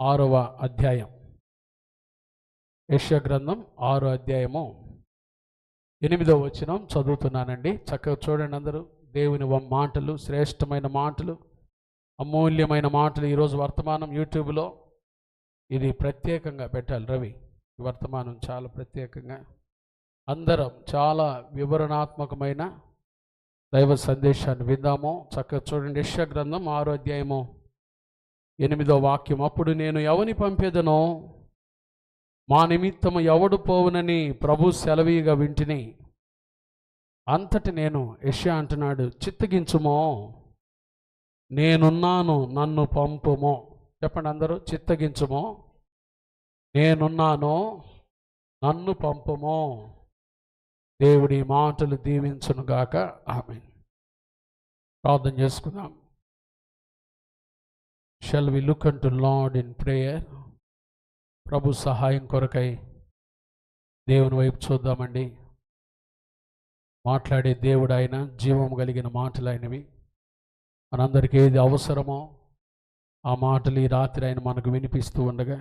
6వ అధ్యాయం. యెషయా గ్రంథం 6వ అధ్యాయము 8వ వచనం చదువుతున్నానండి. చక్కగా చూడండి అందరూ. దేవుని మాటలు, శ్రేష్టమైన మాటలు, అమూల్యమైన మాటలు. ఈరోజు వర్తమానం యూట్యూబ్లో ఇది ప్రత్యేకంగా పెట్టాలి రవి. ఈ వర్తమానం చాలా ప్రత్యేకంగా అందరం చాలా వివరణాత్మకమైన దైవ సందేశాన్ని విందాము. చక్కగా చూడండి. యెషయా గ్రంథం 6వ అధ్యాయము 8వ వాక్యం. అప్పుడు నేను ఎవని పంపేదనో, మా నిమిత్తము ఎవడు పోవునని ప్రభు సెలవీగా వింటిని. అంతటి నేను, యెషయా అంటున్నాడు, చిత్తగించుమో, నేనున్నాను, నన్ను పంపుమో. చెప్పండి అందరూ, చిత్తగించుమో, నేనున్నాను, నన్ను పంపుమో. దేవుడి మాటలు దీవించునుగాక. ఆమేన్. ప్రార్థన చేసుకుందాం. Shall we look unto Lord in prayer? ప్రభు సహాయం కొరకై దేవుని వైపు చూద్దామండి. మాట్లాడే దేవుడు ఆయన, జీవం కలిగిన మాటలు ఆయనవి. మనందరికీ ఏది అవసరమో ఆ మాటలు ఈ రాత్రి ఆయన మనకు వినిపిస్తూ ఉండగా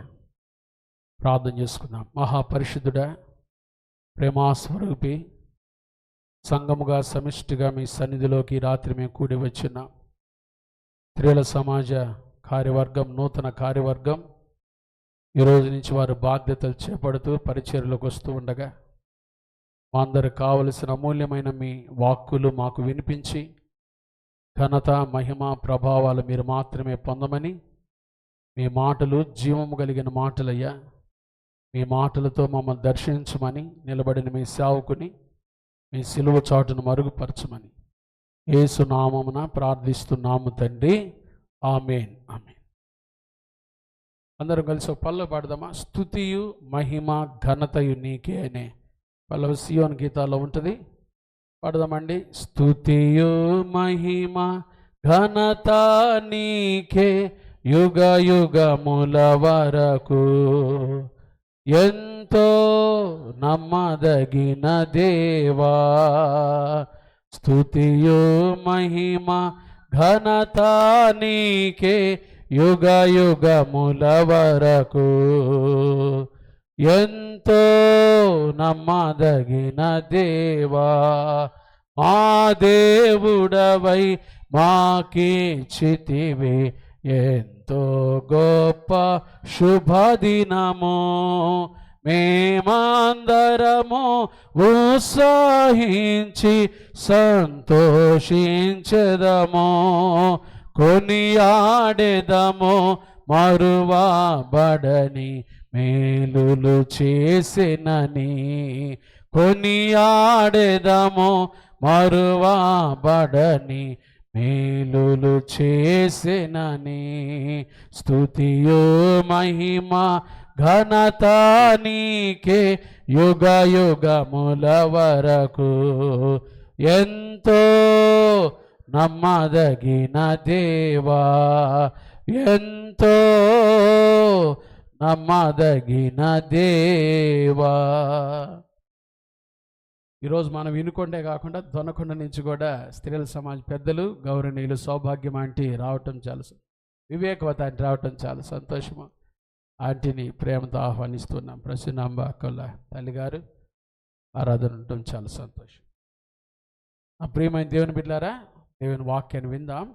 ప్రార్థన చేసుకుందాం. మహాపరిశుద్ధుడా, ప్రేమాస్వరూపి, సంఘముగా సమిష్టిగా మీ సన్నిధిలోకి ఈ రాత్రి మేము కూడి వచ్చిన స్త్రీల సమాజ కార్యవర్గం, నూతన కార్యవర్గం ఈరోజు నుంచి వారు బాధ్యతలు చేపడుతూ పరిచర్యలోకి వస్తూ ఉండగా మా అందరికి కావలసిన అమూల్యమైన మీ వాక్కులు మాకు వినిపించి ఘనత, మహిమ, ప్రభావాలు మీరు మాత్రమే పొందమని, మీ మాటలు జీవము కలిగిన మాటలయ్యా, మీ మాటలతో మమ్మల్ని దర్శించమని, నిలబడిన మీ సేవకుని మీ సిలువ చాటును మరుగుపరచమని యేసు నామమున ప్రార్థిస్తున్నాము తండ్రి. ఆమేన్. ఆమేన్. అందరం కలిసి ఒక పల్లవి పాడదామా? స్తుతియు మహిమ ఘనతయు నీకే అనే పల్లవి సియోన్ గీతాల్లో ఉంటుంది. పాడదామండి. స్తుతియు మహిమ ఘనత నీకే యుగ యుగముల వరకు, ఎంతో నమ్మదగిన దేవా. స్తుతియు మహిమ ఘనత నీకే యుగ యుగముల వరకు, ఎంతో నమ్మదగిన దేవా. మా దేవుడవై మాకిచ్చితివి ఎంతో గొప్ప శుభదినము. మేమందరము ఉత్సాహించి సంతోషించెదము, కొనియాడెదము మరువబడని మేలులు చేసినని. కొనియాడెదము మరువబడని మేలులు చేసినని. స్తుతియు మహిమ ఘనత నీకే యుగ యుగముల వరకు, ఎంతో నమ్మదగిన దేవా, ఎంతో నమ్మదగిన దేవా. ఈరోజు మనం వినుకొండే కాకుండా దొనకొండ నుంచి కూడా స్త్రీల సమాజ పెద్దలు, గౌరవనీయులు సౌభాగ్యం ఆంటీ రావటం చాలా, వివేకవత ఆంటీ రావటం చాలా సంతోషము. ఆంటీని ప్రేమతో ఆహ్వానిస్తున్నాం. ప్రసన్నాంబ అక్కల తల్లిగారు ఆరాధన ఉండటం చాలా సంతోషం. ఆ ప్రియమైన దేవుని బిడ్డలారా, దేవుని వాక్యాన్ని విందాం.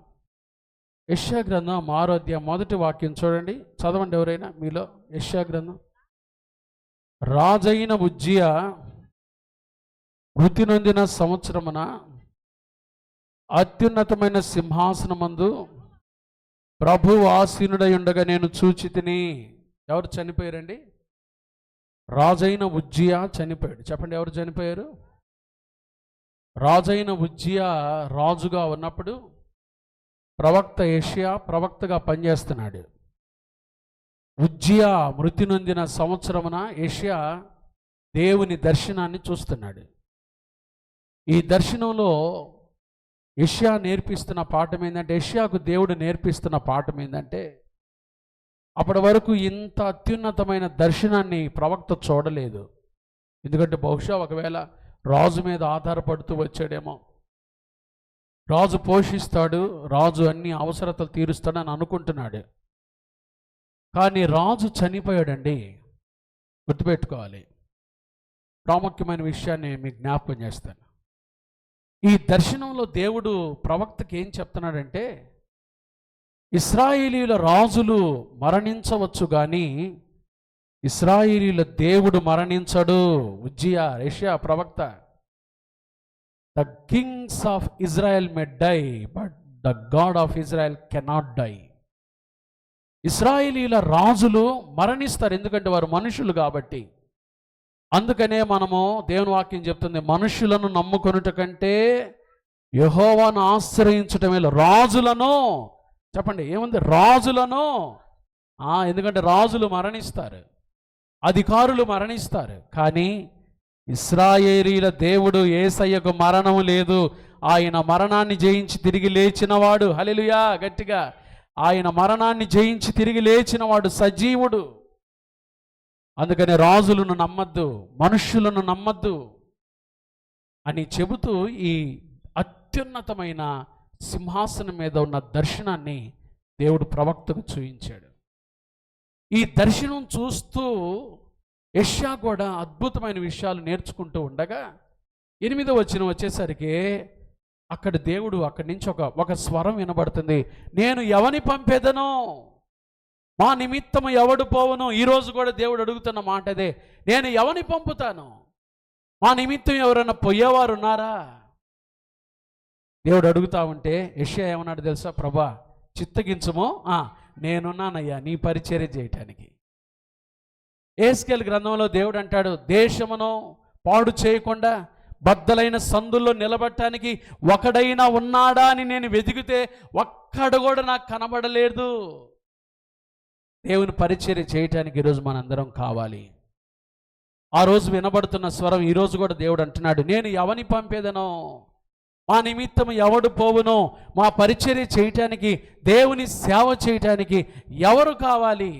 యెషయా గ్రంథం 6వ అధ్యాయం 1వ వాక్యం చూడండి. చదవండి ఎవరైనా మీలో. యెషయా గ్రంథం. రాజైన ఉజ్జియా మృతి నొందిన సంవత్సరమున అత్యున్నతమైన సింహాసనమందు ప్రభువు ఆసీనుడై ఉండగా నేను చూచితిని. ఎవరు చనిపోయారండి? రాజైన ఉజ్జియా చనిపోయాడు. చెప్పండి, ఎవరు చనిపోయారు? రాజైన ఉజ్జియా రాజుగా ఉన్నప్పుడు ప్రవక్త యెషయా ప్రవక్తగా పనిచేస్తున్నాడు. ఉజ్జియా మృతి నొందిన సంవత్సరమున యెషయా దేవుని దర్శనాన్ని చూస్తున్నాడు. ఈ దర్శనంలో యెషయా నేర్పిస్తున్న పాఠం ఏంటంటే, యెషయాకు దేవుడు నేర్పిస్తున్న పాఠం ఏంటంటే, అప్పటి వరకు ఇంత అత్యున్నతమైన దర్శనాన్ని ప్రవక్త చూడలేదు. ఎందుకంటే బహుశా ఒకవేళ రాజు మీద ఆధారపడుతూ వచ్చాడేమో. రాజు పోషిస్తాడు, రాజు అన్ని అవసరతలు తీరుస్తాడని అనుకుంటున్నాడు. కానీ రాజు చనిపోయాడండి. గుర్తుపెట్టుకోవాలి. ప్రాముఖ్యమైన విషయాన్ని మీకు జ్ఞాపకం చేస్తాను. ఈ దర్శనంలో దేవుడు ప్రవక్తకి ఏం చెప్తున్నాడంటే, ఇశ్రాయేలీయుల రాజులు మరణించవచ్చు కానీ ఇశ్రాయేలీయుల దేవుడు మరణించడు. ఉజ్జియా, యెషయా ప్రవక్త. The kings of Israel may die but the God of Israel cannot die. ఇశ్రాయేలీయుల రాజులు మరణిస్తారు, ఎందుకంటే వారు మనుషులు కాబట్టి. అందుకనే మనము దేవుని వాక్యం చెప్తుంది, మనుషులను నమ్ముకొనుట కంటే యెహోవాను ఆశ్రయించుట మేలు. రాజులను చెప్పండి, ఏముంది? రాజులను. ఎందుకంటే రాజులు మరణిస్తారు, అధికారులు మరణిస్తారు, కానీ ఇశ్రాయేలీయుల దేవుడు యేసయ్యకు మరణం లేదు. ఆయన మరణాన్ని జయించి తిరిగి లేచినవాడు. హల్లెలూయా, గట్టిగా. ఆయన మరణాన్ని జయించి తిరిగి లేచినవాడు సజీవుడు. అందుకని రాజులను నమ్మద్దు, మనుష్యులను నమ్మద్దు అని చెబుతూ ఈ అత్యున్నతమైన సింహాసనం మీద ఉన్న దర్శనాన్ని దేవుడు ప్రవక్తకు చూయించాడు. ఈ దర్శనం చూస్తూ యెషయా కూడా అద్భుతమైన విషయాలు నేర్చుకుంటూ ఉండగా 8వ వచనం వచ్చేసరికి అక్కడ దేవుడు అక్కడి నుంచి ఒక స్వరం వినబడుతుంది. నేను ఎవని పంపేదనో, మా నిమిత్తము ఎవడు పోవను. ఈరోజు కూడా దేవుడు అడుగుతున్న మాట అదే, నేను ఎవని పంపుతాను? మా నిమిత్తం ఎవరైనా పోయేవారు ఉన్నారా? దేవుడు అడుగుతా ఉంటే యెషయా ఏమన్నాడు తెలుసా? ప్రభా, చిత్తగించుమో, నేనున్నానయ్యా నీ పరిచర్య చేయటానికి. యెహెజ్కేలు గ్రంథంలో దేవుడు అంటాడు, దేశమును పాడు చేయకుండా బద్దలైన సందుల్లో నిలబడటానికి ఒకడైనా ఉన్నాడా అని నేను వెతికితే ఒక్కడు కూడా నాకు కనబడలేదు. దేవుని పరిచర్య చేయటానికి ఈరోజు మనందరం కావాలి. ఆ రోజు వినబడుతున్న స్వరం ఈరోజు కూడా దేవుడు అంటున్నాడు, నేను ఎవని పంపేదనో, మా నిమిత్తం ఎవడు పోవునో, మా పరిచర్య చేయటానికి, దేవుని సేవ చేయటానికి ఎవరు కావాలి?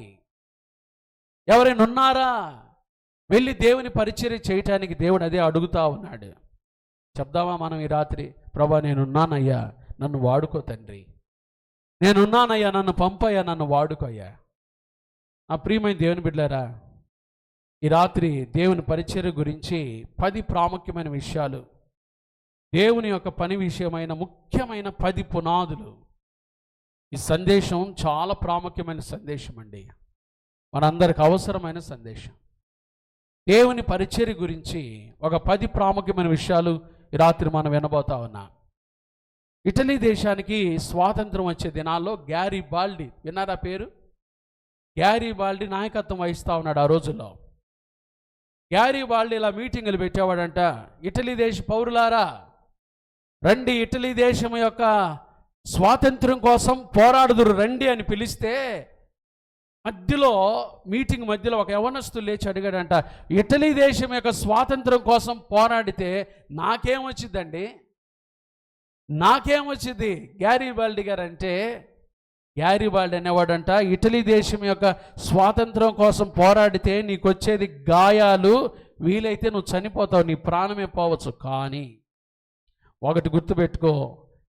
ఎవరైనా ఉన్నారా? వెళ్ళి దేవుని పరిచర్య చేయటానికి దేవుడు అదే అడుగుతా ఉన్నాడు. చెప్దామా మనం ఈ రాత్రి? ప్రభా, నేనున్నానయ్యా, నన్ను వాడుకో తండ్రి. నేనున్నానయ్యా, నన్ను పంపయ్యా, నన్ను వాడుకోయ్యా. నా ప్రియమైన దేవుని బిడ్డలారా, ఈ రాత్రి దేవుని పరిచర్య గురించి 10 ప్రాముఖ్యమైన విషయాలు, దేవుని యొక్క పని విషయమైన ముఖ్యమైన 10 పునాదులు. ఈ సందేశం చాలా ప్రాముఖ్యమైన సందేశం అండి, మనందరికి అవసరమైన సందేశం. దేవుని పరిచర్య గురించి ఒక 10 ప్రాముఖ్యమైన విషయాలు ఈ రాత్రి మనం వినబోతా ఉన్నాం. ఇటలీ దేశానికి స్వాతంత్రం వచ్చే దినాల్లో గ్యారిబాల్డి, విన్నారా పేరు? గ్యారిబాల్డి నాయకత్వం వహిస్తూ ఉన్నాడు ఆ రోజుల్లో. గ్యారిబాల్డి ఇలా మీటింగులు పెట్టేవాడంట. ఇటలీ దేశ పౌరులారా రండి, ఇటలీ దేశం యొక్క స్వాతంత్రం కోసం పోరాడుదురు రండి అని పిలిస్తే మీటింగ్ మధ్యలో ఒక యవనస్తుడు లేచి అడిగాడంట, ఇటలీ దేశం యొక్క స్వాతంత్రం కోసం పోరాడితే నాకేమొచ్చిందండి? నాకేమొచ్చింది? గ్యారిబాల్డి గారు అంటే, గ్యారిబాల్డి అనేవాడంట, ఇటలీ దేశం యొక్క స్వాతంత్రం కోసం పోరాడితే నీకు వచ్చేది గాయాలు, వీలైతే నువ్వు చనిపోతావు, నీ ప్రాణమే పోవచ్చు. కానీ ఒకటి గుర్తుపెట్టుకో,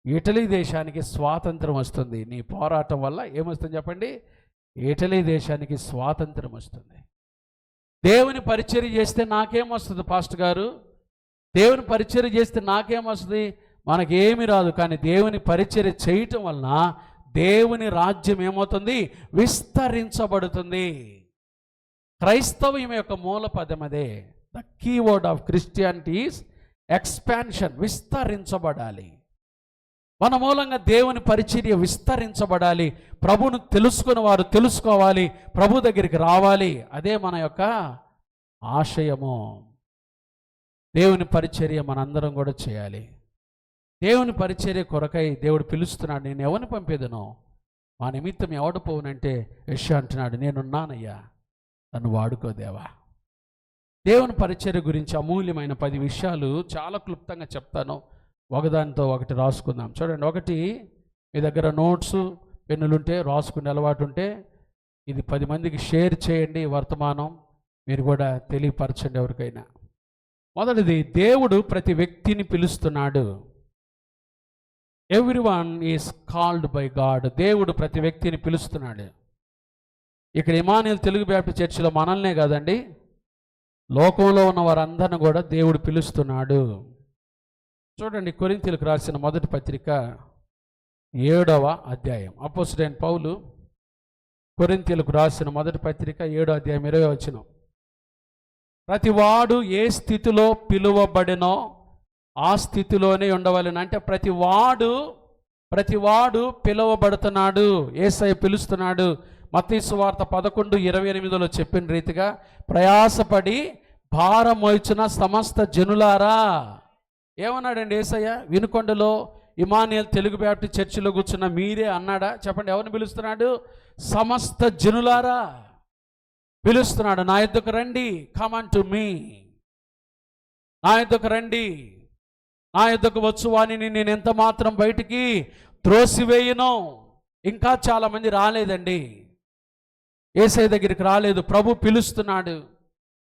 ఇటలీ దేశానికి స్వాతంత్రం వస్తుంది. నీ పోరాటం వల్ల ఏమొస్తుంది చెప్పండి? ఇటలీ దేశానికి స్వాతంత్రం వస్తుంది. దేవుని పరిచర్య చేస్తే నాకేమొస్తుంది పాస్టర్ గారు? దేవుని పరిచర్య చేస్తే నాకేమొస్తుంది? మనకేమీ రాదు. కానీ దేవుని పరిచర్య చేయటం వలన దేవుని రాజ్యం ఏమవుతుంది? విస్తరించబడుతుంది. క్రైస్తవం యొక్క మూల పదం అదే. The keyword of Christianity is expansion. విస్తరించబడాలి. మన మూలంగా దేవుని పరిచర్య విస్తరించబడాలి. ప్రభువును తెలుసుకుని వారు తెలుసుకోవాలి, ప్రభు దగ్గరికి రావాలి. అదే మన యొక్క ఆశయము. దేవుని పరిచర్య మనందరం కూడా చేయాలి. దేవుని పరిచర్య కొరకై దేవుడు పిలుస్తున్నాడు. నేను ఎవరిని పంపేదనో, మా నిమిత్తం ఎవడు పోవునంటే యెషయా అంటున్నాడు, నేనున్నానయ్యా, నన్ను వాడుకోదేవా. దేవుని పరిచర్య గురించి అమూల్యమైన 10 విషయాలు చాలా క్లుప్తంగా చెప్తాను. ఒకదానితో ఒకటి రాసుకుందాం. చూడండి, ఒకటి, మీ దగ్గర నోట్స్ పెన్నులుంటే, రాసుకునే అలవాటు ఉంటే ఇది 10 మందికి షేర్ చేయండి. వర్తమానం మీరు కూడా తెలియపరచండి ఎవరికైనా. మొదటిది, దేవుడు ప్రతి వ్యక్తిని పిలుస్తున్నాడు. Everyone is called by God. దేవుడు ప్రతి వ్యక్తిని పిలుస్తున్నాడు. ఇక్కడ ఇమానుయేల్ తెలుగు బ్యాప్టిస్ట్ చర్చిలో మనల్నే కాదండి, లోకంలో ఉన్న వారందరిని కూడా దేవుడు పిలుస్తున్నాడు. చూడండి, కొరింథీయులకు రాసిన మొదటి పత్రిక 7వ అధ్యాయం. అపోస్తలుడైన పౌలు కొరింథీయులకు రాసిన మొదటి పత్రిక 7వ అధ్యాయం 20వ వచనం. ప్రతివాడు ఏ స్థితిలో పిలువబడినో ఆ స్థితిలోనే ఉండవలెను. అంటే ప్రతివాడు పిలువబడుతున్నాడు, యేసయ్య పిలుస్తున్నాడు. మత్తయి సువార్త 11:28 చెప్పిన రీతిగా ప్రయాసపడి భారం మోయిచున్న సమస్త జనులారా, ఏమన్నాడండి యేసయ్య? వినుకొండలో ఇమానుయేల్ తెలుగు బ్యాప్టిస్ట్ చర్చిలో కూర్చున్న మీరే అన్నాడా? చెప్పండి, ఎవరిని పిలుస్తున్నాడు? సమస్త జనులారా పిలుస్తున్నాడు. నా యొద్దకు రండి, కమ్ అన్ టు మీ. నా యొద్దకు రండి, నా యొద్దకు వచ్చు వానిని నేను ఎంత మాత్రం బయటికి త్రోసివేయను. ఇంకా చాలామంది రాలేదండి, యేసయ్య దగ్గరికి రాలేదు. ప్రభు పిలుస్తున్నాడు.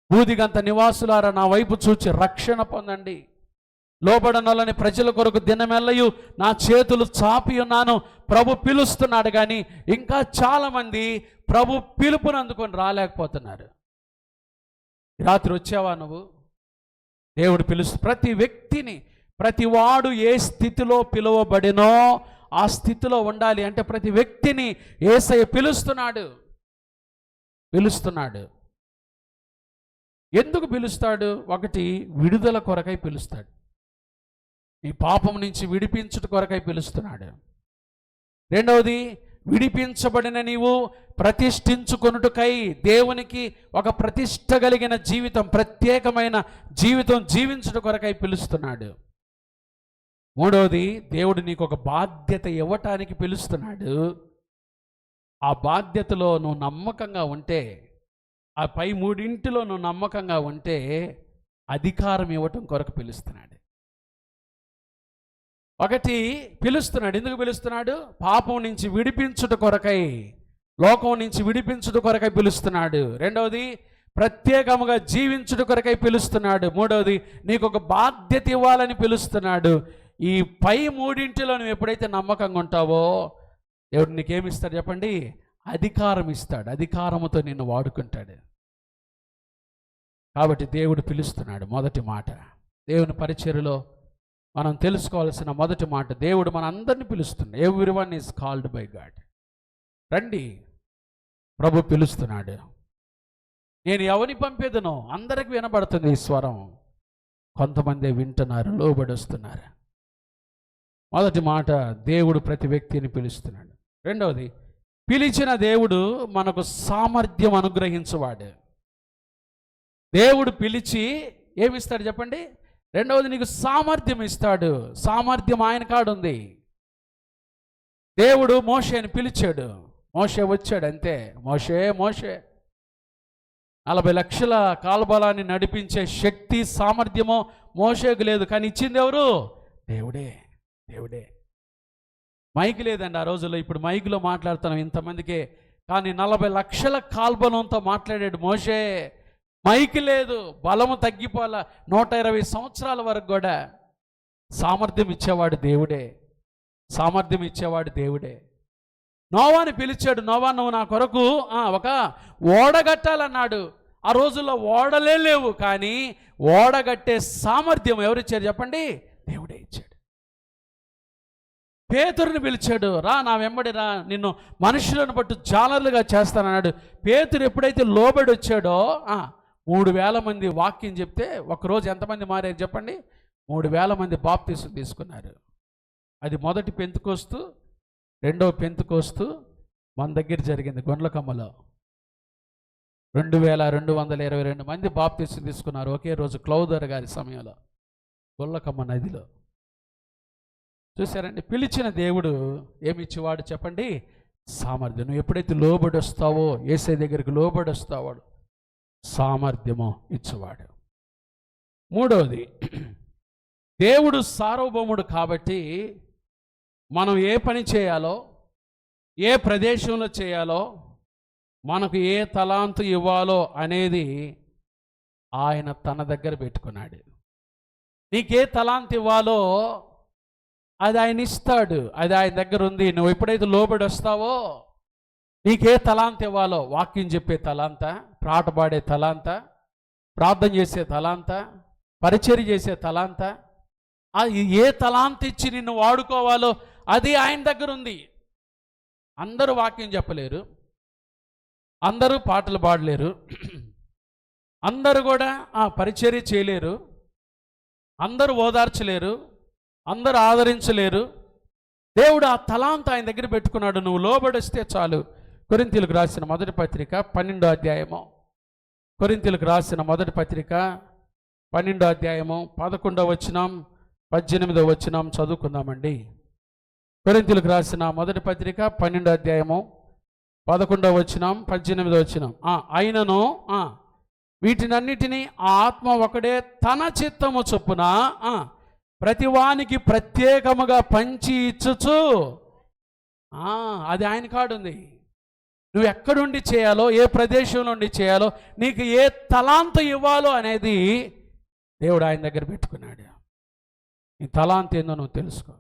బూదిగంత నివాసులారా, నా వైపు చూచి రక్షణ పొందండి. లోబడనలని ప్రజల కొరకు దినమెల్లయు నా చేతులు చాపి ఉన్నాను. ప్రభు పిలుస్తున్నాడు, కానీ ఇంకా చాలామంది ప్రభు పిలుపుని అందుకొని రాలేకపోతున్నారు. రాత్రి వచ్చావా నువ్వు? దేవుడు ప్రతి వ్యక్తిని, ప్రతివాడు ఏ స్థితిలో పిలువబడినో ఆ స్థితిలో ఉండాలి. అంటే ప్రతి వ్యక్తిని యేసయ్య పిలుస్తున్నాడు. ఎందుకు పిలుస్తాడు? ఒకటి, విడుదల కొరకై పిలుస్తాడు. నీ పాపం నుంచి విడిపించుట కొరకై పిలుస్తున్నాడు. రెండవది, విడిపించబడిన నీవు ప్రతిష్ఠించుకొనుటకై, దేవునికి ఒక ప్రతిష్ఠ కలిగిన జీవితం, ప్రత్యేకమైన జీవితం జీవించుట కొరకై పిలుస్తున్నాడు. మూడవది, దేవుడు నీకు ఒక బాధ్యత ఇవ్వటానికి పిలుస్తున్నాడు. ఆ బాధ్యతలో నువ్వు నమ్మకంగా ఉంటే, ఆ పై మూడింటిలో నువ్వు నమ్మకంగా ఉంటే అధికారం ఇవ్వటం కొరకు పిలుస్తున్నాడు. ఒకటి, పిలుస్తున్నాడు. ఎందుకు పిలుస్తున్నాడు? పాపం నుంచి విడిపించుట కొరకై, లోకం నుంచి విడిపించుట కొరకై పిలుస్తున్నాడు. రెండవది, ప్రత్యేకముగా జీవించుట కొరకై పిలుస్తున్నాడు. మూడవది, నీకు ఒక బాధ్యత ఇవ్వాలని పిలుస్తున్నాడు. ఈ పై మూడింటిలో నువ్వు ఎప్పుడైతే నమ్మకంగా ఉంటావో దేవుడు నీకేమిస్తాడు చెప్పండి? అధికారం ఇస్తాడు. అధికారముతో నిన్ను వాడుకుంటాడు. కాబట్టి దేవుడు పిలుస్తున్నాడు. మొదటి మాట, దేవుని పరిచర్యలో మనం తెలుసుకోవాల్సిన మొదటి మాట, దేవుడు మన అందరినీ పిలుస్తున్నాడు. Everyone is called by God. రండి, ప్రభు పిలుస్తున్నాడు. నేను ఎవరిని పంపేదనో అందరికి వినబడుతుంది ఈ స్వరం. కొంతమంది వింటున్నారు, లోబడి వస్తున్నారు. మొదటి మాట, దేవుడు ప్రతి వ్యక్తిని పిలుస్తున్నాడు. రెండవది, పిలిచిన దేవుడు మనకు సామర్థ్యం అనుగ్రహించువాడు. దేవుడు పిలిచి ఏమిస్తాడు చెప్పండి? రెండవది, నీకు సామర్థ్యం ఇస్తాడు. సామర్థ్యం ఆయన కాడుంది. దేవుడు మోషేని పిలిచాడు, మోషే వచ్చాడు. అంతే, మోషే 40 లక్షల కాల్బలాన్ని నడిపించే శక్తి సామర్థ్యమో మోషేకు లేదు, కానీ ఇచ్చింది ఎవరు? దేవుడే. మైక్ లేదండి ఆ రోజుల్లో. ఇప్పుడు మైక్లో మాట్లాడుతున్నాం ఇంతమందికే, కానీ 40 లక్షల కాల్బలంతో మాట్లాడాడు మోషే. మైక్ లేదు, బలము తగ్గిపోలా. 120 సంవత్సరాల వరకు కూడా సామర్థ్యం ఇచ్చేవాడు దేవుడే. నోవాని పిలిచాడు. నోవా, నువ్వు నా కొరకు ఒక ఓడ కట్టాలన్నాడు. ఆ రోజుల్లో ఓడలే లేవు, కానీ ఓడగట్టే సామర్థ్యం ఎవరిచ్చారు చెప్పండి? దేవుడే ఇచ్చాడు. పేతురుని పిలిచాడు, రా నా వెంబడి రా, నిన్ను మనుషులను బట్టి జాలర్లుగా చేస్తానన్నాడు. పేతురు ఎప్పుడైతే లోబడి వచ్చాడో 3,000 మంది వాక్యం చెప్తే ఒకరోజు ఎంతమంది మారారు చెప్పండి? 3,000 మంది బాప్తీసం తీసుకున్నారు. అది మొదటి పెంతుకోస్తు. రెండవ పెంతుకోస్తు మన దగ్గర జరిగింది గుండ్లకమ్మలో. 2,222 మంది బాప్తీసం తీసుకున్నారు ఒకే రోజు, క్లౌదర్ గారి సమయంలో గుండ్లకమ్మ నదిలో. చూసారండి, పిలిచిన దేవుడు ఏమిచ్చేవాడు చెప్పండి? సామర్థ్యం. నువ్వు ఎప్పుడైతే లోబడి వస్తావో, యేసయ్య దగ్గరికి లోబడి వస్తావో సామర్థ్యము ఇచ్చేవాడు. మూడవది, దేవుడు సార్వభౌముడు కాబట్టి మనం ఏ పని చేయాలో, ఏ ప్రదేశంలో చేయాలో, మనకు ఏ తలాంతు ఇవ్వాలో అనేది ఆయన తన దగ్గర పెట్టుకున్నాడు. నీకే తలాంతు ఇవ్వాలో అది ఆయన ఇస్తాడు. అది ఆయన దగ్గర ఉంది. నువ్వు ఎప్పుడైతే లోబడి వస్తావో నీకే తలాంత ఇవ్వాలో, వాక్యం చెప్పే తలాంత, పాట పాడే తలాంత, ప్రార్థన చేసే తలాంత, పరిచర్య చేసే తలాంత, ఏ తలాంత ఇచ్చి నిన్ను వాడుకోవాలో అది ఆయన దగ్గర ఉంది. అందరూ వాక్యం చెప్పలేరు, అందరూ పాటలు పాడలేరు, అందరూ కూడా పరిచర్య చేయలేరు, అందరూ ఓదార్చలేరు, అందరూ ఆదరించలేరు. దేవుడు ఆ తలాంత ఆయన దగ్గర పెట్టుకున్నాడు. నువ్వు లోబడిస్తే చాలు. కొరింథీయులకు రాసిన మొదటి పత్రిక 12వ అధ్యాయము, కొరింథీయులకు రాసిన మొదటి పత్రిక 12వ అధ్యాయము 11వ వచనం 18వ వచనం చదువుకుందామండి. కొరింథీయులకు రాసిన మొదటి పత్రిక 12వ అధ్యాయము 11వ వచనం 18వ వచనం. అయినను వీటినన్నిటినీ ఆ ఆత్మ ఒకడే తన చిత్తము చొప్పున ప్రతివానికి ప్రత్యేకముగా పంచి ఇచ్చుచు, అది ఆయన కాడుంది. నువ్వు ఎక్కడుండి చేయాలో, ఏ ప్రదేశం నుండి చేయాలో, నీకు ఏ తలాంత ఇవ్వాలో అనేది దేవుడు ఆయన దగ్గర పెట్టుకున్నాడు. నీ తలాంత ఏందో నువ్వు తెలుసుకో.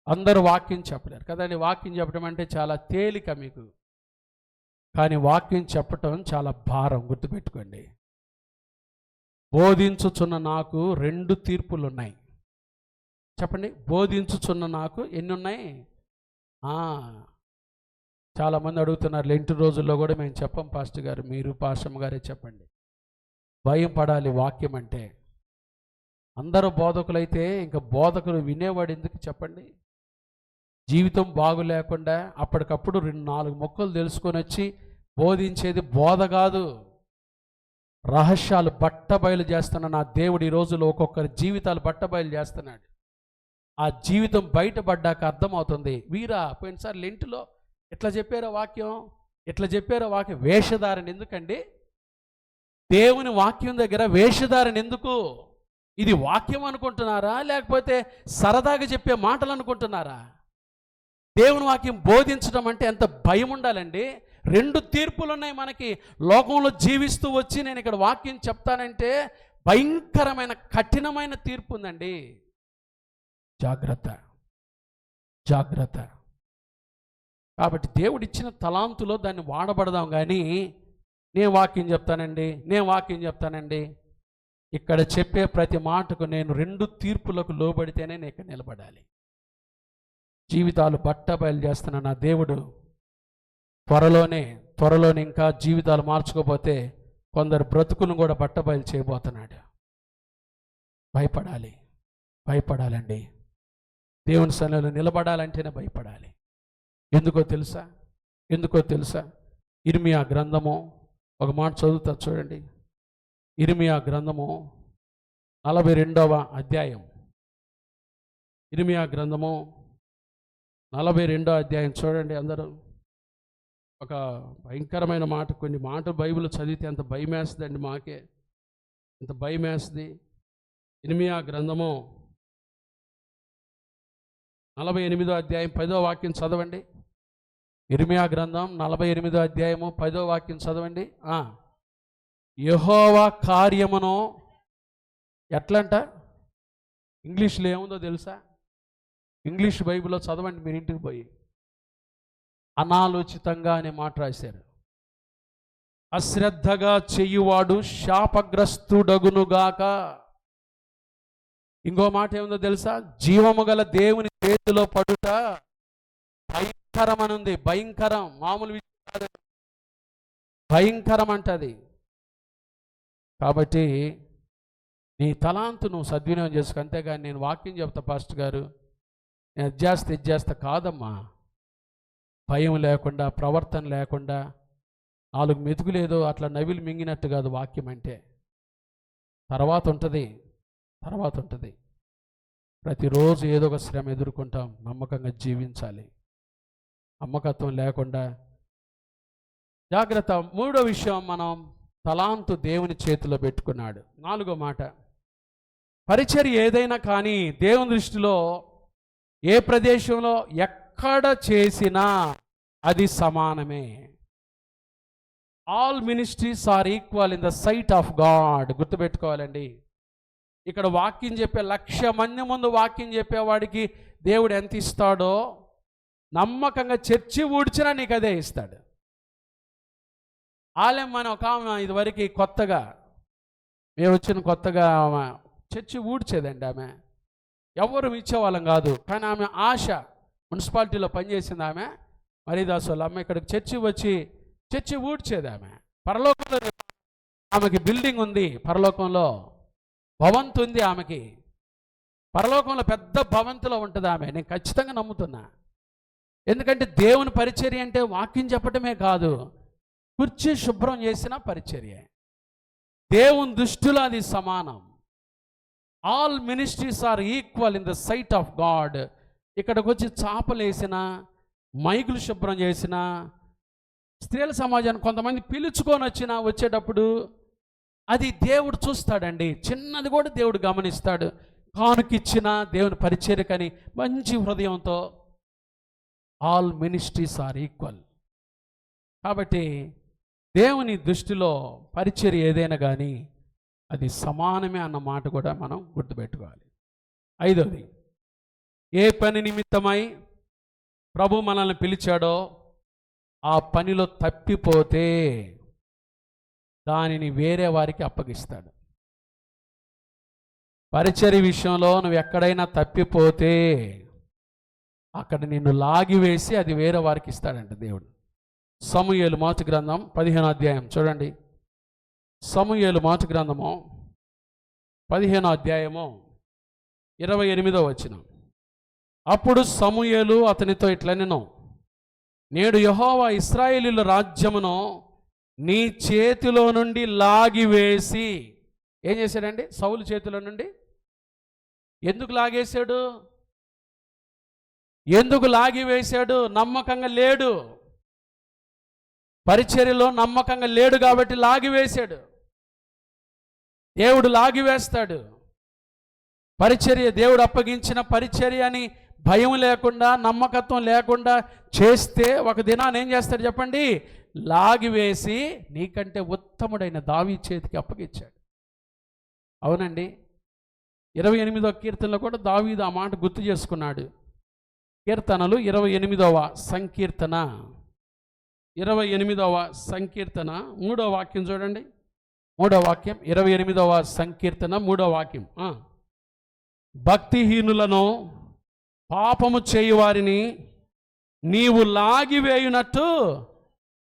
అందరూ వాక్యం చెప్పలేరు కదండి. వాక్యం చెప్పడం అంటే చాలా తేలిక మీకు, కానీ వాక్యం చెప్పటం చాలా భారం. గుర్తుపెట్టుకోండి. బోధించుచున్న నాకు 2 తీర్పులు ఉన్నాయి. చెప్పండి, బోధించుచున్న నాకు ఎన్ని ఉన్నాయి? చాలామంది అడుగుతున్నారు, లెంటి రోజుల్లో కూడా మేము చెప్పం పాస్టర్ గారు, మీరు పాస్టమ్ గారే చెప్పండి. భయం పడాలి వాక్యం అంటే. అందరూ బోధకులైతే ఇంకా బోధకులు వినేవాడు ఎందుకు చెప్పండి? జీవితం బాగు లేకుండా అప్పటికప్పుడు 2-4 మొక్కలు తెలుసుకొని వచ్చి బోధించేది బోధ కాదు. రహస్యాలు బట్టబయలు చేస్తున్న నా దేవుడు ఈ రోజులో ఒక్కొక్కరి జీవితాలు బట్టబయలు చేస్తున్నాడు. ఆ జీవితం బయటపడ్డాక అర్థమవుతుంది. వీరా పోయినసారి లెంటులో ఎట్లా చెప్పారో వాక్యం, ఎట్లా చెప్పారో వాక్యం. వేషధారణ ఎందుకండి? దేవుని వాక్యం దగ్గర వేషధారణ ఎందుకు? ఇది వాక్యం అనుకుంటున్నారా, లేకపోతే సరదాగా చెప్పే మాటలు అనుకుంటున్నారా? దేవుని వాక్యం బోధించడం అంటే ఎంత భయం ఉండాలండి. 2 తీర్పులు ఉన్నాయి మనకి. లోకంలో జీవిస్తూ వచ్చి నేను ఇక్కడ వాక్యం చెప్తానంటే భయంకరమైన కఠినమైన తీర్పు ఉందండి. జాగ్రత్త, జాగ్రత్త. కాబట్టి దేవుడు ఇచ్చిన తలాంతులో దాన్ని వాడబడదాం. కానీ నేను వాక్యం చెప్తానండి, ఇక్కడ చెప్పే ప్రతి మాటకు నేను 2 తీర్పులకు లోబడితేనే నేను ఇక్కడ నిలబడాలి. జీవితాలు బట్టబయలు చేస్తున్న నా దేవుడు త్వరలోనే ఇంకా జీవితాలు మార్చుకోపోతే కొందరు బ్రతుకును కూడా బట్టబయలు చేయబోతున్నాడు. భయపడాలండి. దేవుని సన్నిధిలో నిలబడాలంటేనే భయపడాలి. ఎందుకో తెలుసా? ఇర్మియా గ్రంథము ఒక మాట చదువుతా చూడండి. ఇర్మియా గ్రంథము 42వ అధ్యాయం. ఇర్మియా గ్రంథము 42వ అధ్యాయం చూడండి అందరూ. ఒక భయంకరమైన మాట. కొన్ని మాటలు బైబిల్ చదివితే ఎంత భయం వేస్తుందండి. మాకే ఎంత భయం వేస్తుంది. ఇర్మియా గ్రంథము 48వ అధ్యాయం 10వ వాక్యం చదవండి. ఇర్మియా గ్రంథం 48వ అధ్యాయము 10వ వాక్యం చదవండి. యెహోవా కార్యమును ఎట్లంట? ఇంగ్లీష్లో ఏముందో తెలుసా? ఇంగ్లీష్ బైబిల్లో చదవండి మీరు ఇంటికి పోయి. అనాలోచితంగా అనే మాట రాశారు. అశ్రద్ధగా చెయ్యువాడు శాపగ్రస్తుడగునుగాక. ఇంకో మాట ఏముందో తెలుసా? జీవము గల దేవుని చేతిలో పడుట భయంకరం అనుంది. భయంకరం, మామూలు విషయం కాదు, భయంకరం అంటది. కాబట్టి నీ తలాంతు నువ్వు సద్వినియోగం చేసుకో. అంతేగాని నేను వాక్యం చెప్తా పాస్టర్ గారు, నేను ఇది చేస్తా కాదమ్మా. భయం లేకుండా, ప్రవర్తన లేకుండా, 4 మెతుకులేదో అట్లా నవిలు మింగినట్టు కాదు వాక్యం అంటే. తర్వాత ఉంటుంది. ప్రతిరోజు ఏదో ఒక శ్రమ ఎదుర్కొంటాం. నమ్మకంగా జీవించాలి. నమ్మకత్వం లేకుండా జాగ్రత్త. 3వ విషయం, మనం తలాంతు దేవుని చేతిలో పెట్టుకున్నాడు. 4వ మాట, పరిచర్య ఏదైనా కానీ దేవుని దృష్టిలో ఏ ప్రదేశంలో ఎక్కడ చేసినా అది సమానమే. All ministries are equal in the sight of God. గుర్తుపెట్టుకోవాలండి. ఇక్కడ వాక్యం చెప్పే 1,00,000 మంది ముందు వాక్యం చెప్పేవాడికి దేవుడు ఎంత ఇస్తాడో, నమ్మకంగా చర్చి ఊడ్చినా నీకు అదే ఇస్తాడు. ఆలయం మన ఒక ఆమె ఇదివరకు కొత్తగా మేము వచ్చిన కొత్తగా ఆమె చర్చి ఊడ్చేదండి. ఆమె ఎవరు ఇచ్చేవాళ్ళం కాదు, కానీ ఆమె ఆశ మున్సిపాలిటీలో పనిచేసింది. ఆమె మరీదాసులు అమ్మ ఇక్కడికి చర్చి వచ్చి చర్చి ఊడ్చేది. ఆమె పరలోకంలో ఆమెకి బిల్డింగ్ ఉంది, పరలోకంలో భవంతు ఉంది. ఆమెకి పరలోకంలో పెద్ద భవంతులో ఉంటుంది ఆమె. నేను ఖచ్చితంగా నమ్ముతున్నా. ఎందుకంటే దేవుని పరిచర్య అంటే వాక్యం చెప్పటమే కాదు, కుర్చీ శుభ్రం చేసిన పరిచర్య. దేవుని దృష్టిలో అది సమానం. All ministries are equal in the sight of God. ఇక్కడికి వచ్చి చాపలు వేసిన, మైకులు శుభ్రం చేసిన, స్త్రీల సమాజాన్ని కొంతమంది పిలుచుకొని వచ్చిన వచ్చేటప్పుడు అది దేవుడు చూస్తాడండి. చిన్నది కూడా దేవుడు గమనిస్తాడు. కానుకిచ్చిన దేవుని పరిచర్యకని మంచి హృదయంతో. All ministries are equal. కాబట్టి దేవుని దృష్టిలో పరిచర్య ఏదైనా కానీ అది సమానమే అన్న మాట కూడా మనం గుర్తుపెట్టుకోవాలి. 5వది, ఏ పని నిమిత్తమై ప్రభు మనల్ని పిలిచాడో ఆ పనిలో తప్పిపోతే దానిని వేరే వారికి అప్పగిస్తాడు. పరిచర్య విషయంలో నువ్వు ఎక్కడైనా తప్పిపోతే అక్కడ నిన్ను లాగివేసి అది వేరే వారికి ఇస్తాడంట దేవుడు. సమూయేలు మొదటి గ్రంథం 15వ అధ్యాయం చూడండి. సమూయేలు మొదటి గ్రంథము 15వ అధ్యాయము 28వ వచనం. అప్పుడు సమూయేలు అతనితో ఇట్లనెను, నేడు యెహోవా ఇశ్రాయేలీయుల రాజ్యమును నీ చేతిలో నుండి లాగివేసి. ఏం చేశాడండి? సౌలు చేతిలో నుండి. ఎందుకు లాగేశాడు? ఎందుకు లాగివేశాడు? నమ్మకంగా లేడు, పరిచర్యలో నమ్మకంగా లేడు కాబట్టి లాగివేశాడు. దేవుడు లాగివేస్తాడు. పరిచర్య దేవుడు అప్పగించిన పరిచర్య అని భయం లేకుండా, నమ్మకత్వం లేకుండా చేస్తే ఒక దినాన్ని ఏం చేస్తాడు చెప్పండి? లాగివేసి నీకంటే ఉత్తముడైన దావీదు చేతికి అప్పగించాడు. అవునండి. 28వ కీర్తనలో కూడా దావీదు ఆ మాట గుర్తు చేసుకున్నాడు. కీర్తనలు 28వ సంకీర్తన 3వ వాక్యం చూడండి. 3వ వాక్యం 28వ సంకీర్తన 3వ వాక్యం. భక్తిహీనులను పాపము చేయువారిని నీవు లాగివేయునట్టు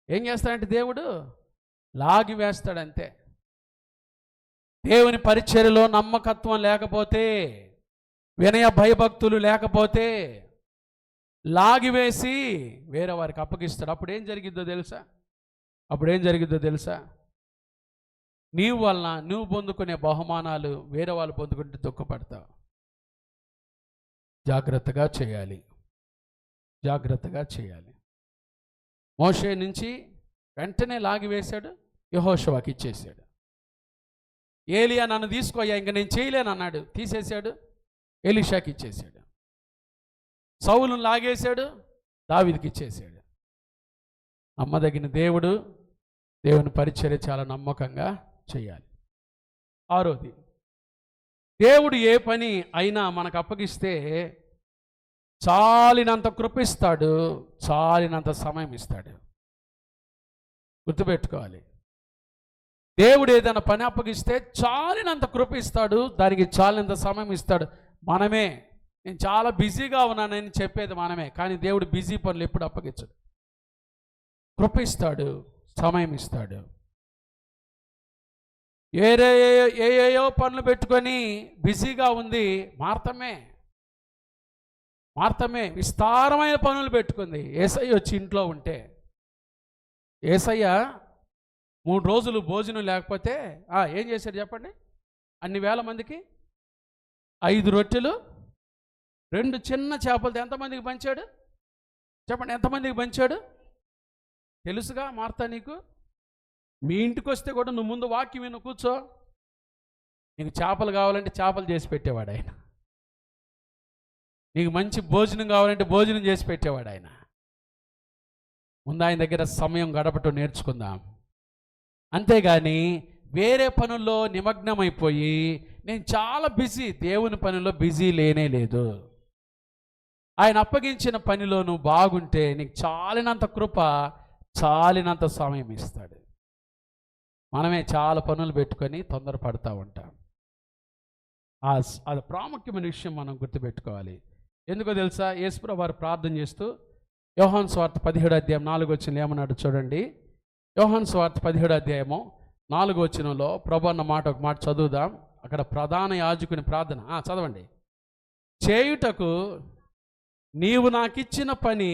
ఏం చేస్తాడంటే దేవుడు లాగివేస్తాడంతే. దేవుని పరిచర్యలో నమ్మకత్వం లేకపోతే, వినయ భయభక్తులు లేకపోతే లాగివేసి వేరే వారికి అప్పగిస్తాడు. అప్పుడు ఏం జరిగిద్దో తెలుసా? నీవు వలన నువ్వు పొందుకునే బహుమానాలు వేరే వాళ్ళు పొందుకుంటే దుఃఖపడతావు. జాగ్రత్తగా చేయాలి. మోషే నుంచి వెంటనే లాగివేశాడు, యెహోషువకి ఇచ్చేసాడు. ఏలియా నన్ను తీసుకోయ్యా, ఇంక నేను చేయలేను అన్నాడు, తీసేశాడు, ఎలీషాకి ఇచ్చేసాడు. సౌలును లాగేశాడు, దావీదుకి ఇచ్చేసాడు. నమ్మదగిన దేవుని పరిచర్య చాలా నమ్మకంగా చేయాలి. 6వది, దేవుడు ఏ పని అయినా మనకు అప్పగిస్తే చాలినంత కృపిస్తాడు, చాలినంత సమయం ఇస్తాడు. గుర్తుపెట్టుకోవాలి. దేవుడు ఏదైనా పని అప్పగిస్తే చాలినంత కృపిస్తాడు, దానికి చాలినంత సమయం ఇస్తాడు. నేను చాలా బిజీగా ఉన్నానని చెప్పేది మనమే, కానీ దేవుడు బిజీ పనులు ఎప్పుడు అప్పగించడు. కృపిస్తాడు, సమయం ఇస్తాడు. ఏయో పనులు పెట్టుకొని బిజీగా ఉంది మార్తమే విస్తారమైన పనులు పెట్టుకుంది. యేసయ్య వచ్చి ఇంట్లో ఉంటే, యేసయ్య 3 రోజులు భోజనం లేకపోతే ఏం చేశాడు చెప్పండి? అన్ని వేల మందికి 5 రొట్టెలు 2 చిన్న చేపలతో ఎంతమందికి పంచాడు చెప్పండి? ఎంతమందికి పంచాడు తెలుసుగా మార్తా నీకు? మీ ఇంటికి వస్తే కూడా నువ్వు ముందు వాక్యం విను, కూర్చో. నీకు చేపలు కావాలంటే చేపలు చేసి పెట్టేవాడు ఆయన. నీకు మంచి భోజనం కావాలంటే భోజనం చేసి పెట్టేవాడు ఆయన. ముందు ఆయన దగ్గర సమయం గడపటం నేర్చుకుందాం. అంతేగాని వేరే పనుల్లో నిమగ్నమైపోయి నేను చాలా బిజీ, దేవుని పనుల్లో బిజీ లేనే లేదు. ఆయన అప్పగించిన పనిలో నువ్వు బాగుంటే నీకు చాలినంత కృప, చాలినంత సమయం ఇస్తాడు. మనమే చాలా పనులు పెట్టుకొని తొందరపడతా ఉంటాం. అది ప్రాముఖ్యమైన విషయం మనం గుర్తుపెట్టుకోవాలి. ఎందుకో తెలుసా? యేసుప్రభువు వారు ప్రార్థన చేస్తూ యోహాను సువార్త 17వ అధ్యాయం 4వ వచనంలో ఏమన్నాడు చూడండి. యోహాను సువార్త 17వ అధ్యాయము 4వ వచనంలో ప్రభు అన్న మాట ఒక మాట చదువుదాం. అక్కడ ప్రధాన యాజకుని ప్రార్థన చదవండి. చేయుటకు నీవు నాకిచ్చిన పని